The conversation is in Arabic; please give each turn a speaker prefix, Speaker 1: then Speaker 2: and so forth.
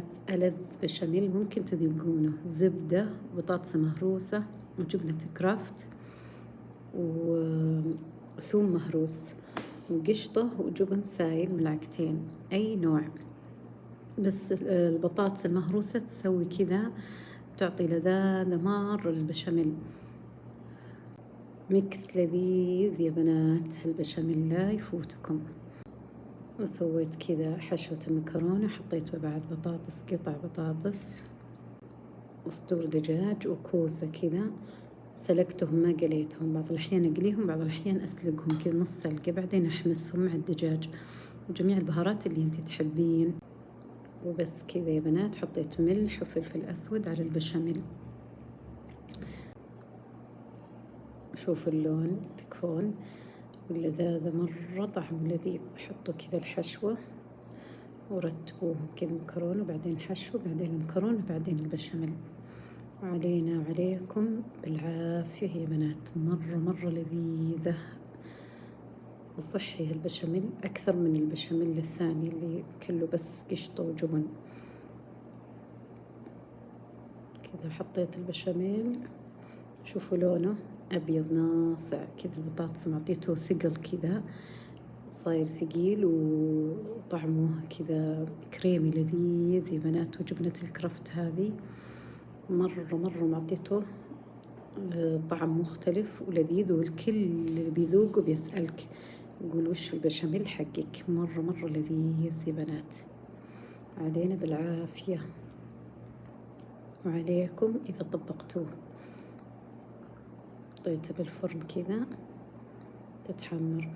Speaker 1: بنات ألذ بشاميل ممكن تذوقونه: زبدة، بطاطس مهروسة، وجبنة كرافت، وثوم مهروس، وقشطة، وجبن سايل ملعقتين أي نوع. بس البطاطس المهروسة تسوي كذا، تعطي لذاذة مرة للبشاميل. ميكس لذيذ يا بنات، هالبشاميل لا يفوتكم. وسويت كذا حشوة المكرونة، حطيت بعد بطاطس، قطع بطاطس، وصدور دجاج، وكوسة كذا. سلقتهم ما قليتهم، بعض الأحيان أقليهم، بعض الأحيان أسلقهم كذا نص سلقة، بعدين أحمسهم مع الدجاج وجميع البهارات اللي انتي تحبين. وبس كذا يا بنات. حطيت ملح وفلفل أسود على البشاميل. شوفوا اللون، تكفون، واللذاذة مرة طعمه لذيذ. حطوا كذا الحشوة ورتبوه كذا، مكرونة وبعدين حشو، بعدين المكرونة، بعدين البشاميل. وعلينا وعليكم بالعافية يا بنات، مرة مرة لذيذة وصحي البشاميل، أكثر من البشاميل الثاني اللي كله بس قشطة وجبن. كذا حطيت البشاميل، شوفوا لونه أبيض ناصع كذا، البطاطس معطيته ثقل كذا، صاير ثقيل وطعمه كذا كريمي لذيذ يا بنات. وجبنة الكرفت هذه مرة مرة معطيته طعم مختلف ولذيذ، والكل اللي بيذوقه بيسألك يقول وش البشاميل حقك. مرة مرة لذيذ يا بنات. علينا بالعافية وعليكم إذا طبقتوه. حطيته بالفرن كذا تتحمر.